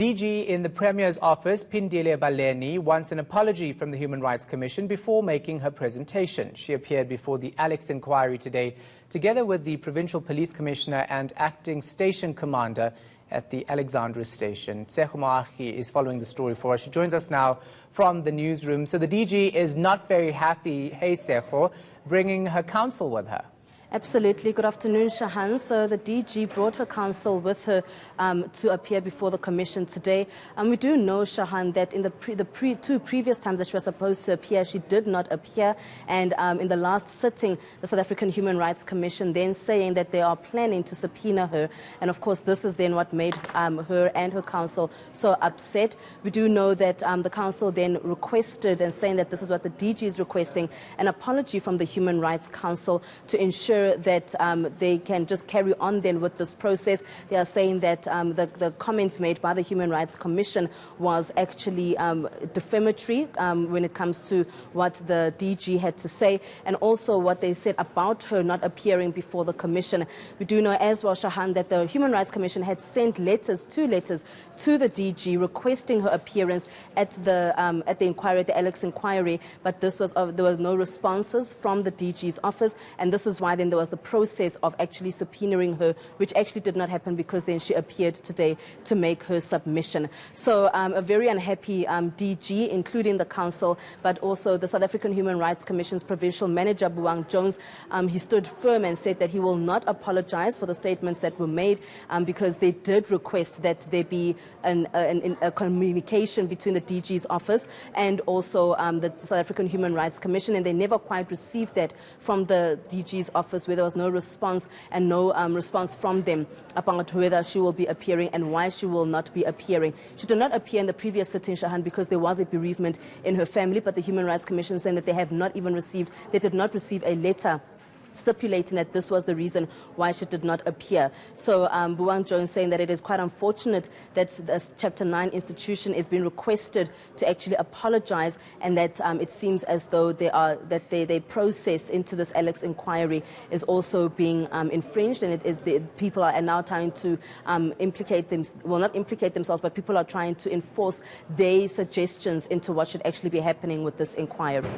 DG in the Premier's office, Phindile Baleni, wants an apology from the Human Rights Commission before making her presentation. She appeared before the Alex inquiry today, together with the Provincial Police Commissioner and Acting Station Commander at the Alexandra Station. Tseho Moagi is following the story for us. She joins us now from the newsroom. So the DG is not very happy, hey Tseho, bringing her counsel with her. Absolutely. Good afternoon, Shahan. So the DG brought her counsel with her to appear before the Commission today. We do know, Shahan, that in the two previous times that she was supposed to appear, she did not appear. And in the last sitting, the South African Human Rights Commission then saying that they are planning to subpoena her. And of course, this is then what made her and her counsel so upset. We do know that the counsel then requested, and saying that this is what the DG is requesting, an apology from the Human Rights Council to ensure that they can just carry on then with this process. They are saying that the comments made by the Human Rights Commission was actually defamatory when it comes to what the DG had to say, and also what they said about her not appearing before the Commission. We do know as well, Shahan, that the Human Rights Commission had sent two letters to the DG requesting her appearance at the inquiry, at the Alex inquiry, but there was no responses from the DG's office, and this is why then there was the process of actually subpoenaing her, which actually did not happen because then she appeared today to make her submission. So a very unhappy DG, including the council, but also the South African Human Rights Commission's provincial manager, Buang Jones. He stood firm and said that he will not apologize for the statements that were made because they did request that there be a communication between the DG's office and also the South African Human Rights Commission, and they never quite received that from the DG's office, where there was no response and no response from them about whether she will be appearing and why she will not be appearing. She did not appear in the previous sitting, Shahan, because there was a bereavement in her family, but the Human Rights Commission saying that they did not receive a letter stipulating that this was the reason why she did not appear. So Buang Jones saying that it is quite unfortunate that this Chapter 9 institution is being requested to actually apologize, and that it seems as though their process into this Alex inquiry is also being infringed, and people are now trying to not implicate themselves, but people are trying to enforce their suggestions into what should actually be happening with this inquiry.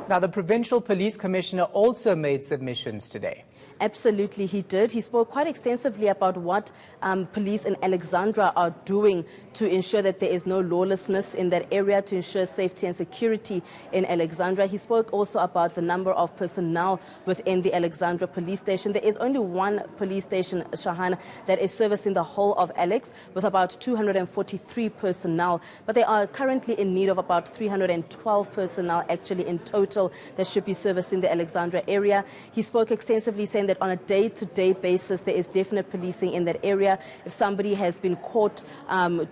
Now, the Provincial Police Commissioner also made submissions today. Absolutely, he did. He spoke quite extensively about what police in Alexandra are doing to ensure that there is no lawlessness in that area, to ensure safety and security in Alexandra. He spoke also about the number of personnel within the Alexandra police station. There is only one police station, Shahan, that is servicing the whole of Alex, with about 243 personnel. But they are currently in need of about 312 personnel actually in total that should be servicing the Alexandra area. He spoke extensively, saying that on a day-to-day basis there is definite policing in that area. If somebody has been caught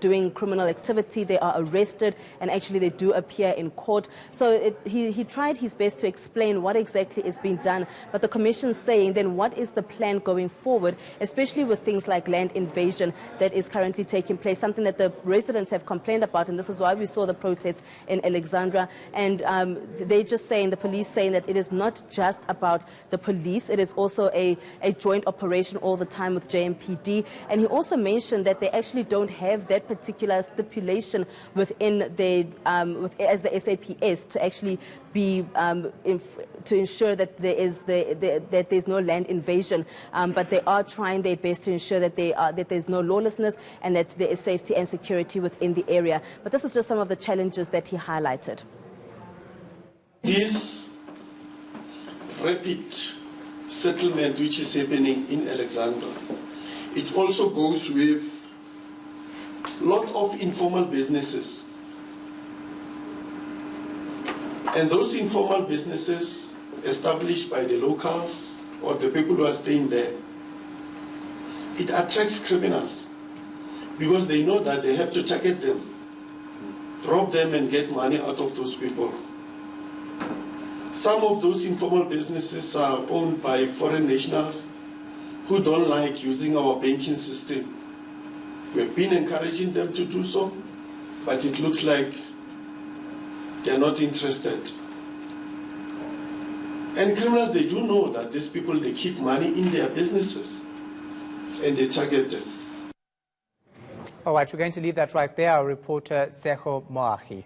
doing criminal activity, they are arrested, and actually they do appear in court. So he tried his best to explain what exactly is being done, but the Commission saying then what is the plan going forward, especially with things like land invasion that is currently taking place, something that the residents have complained about, and this is why we saw the protests in Alexandra. And they're just saying, the police saying, that it is not just about the police, it is also a joint operation all the time with JMPD. And he also mentioned that they actually don't have that particular stipulation within as the SAPS to actually be to ensure that that there's no land invasion, but they are trying their best to ensure that there's no lawlessness and that there is safety and security within the area. But this is just some of the challenges that he highlighted. This rapid settlement which is happening in Alexandra, it also goes with a lot of informal businesses. And those informal businesses established by the locals or the people who are staying there, it attracts criminals because they know that they have to target them, rob them and get money out of those people. Some of those informal businesses are owned by foreign nationals who don't like using our banking system. We've been encouraging them to do so, but it looks like they're not interested. And criminals, they do know that these people, they keep money in their businesses and they target them. All right, we're going to leave that right there. Our reporter, Tseho Moahi.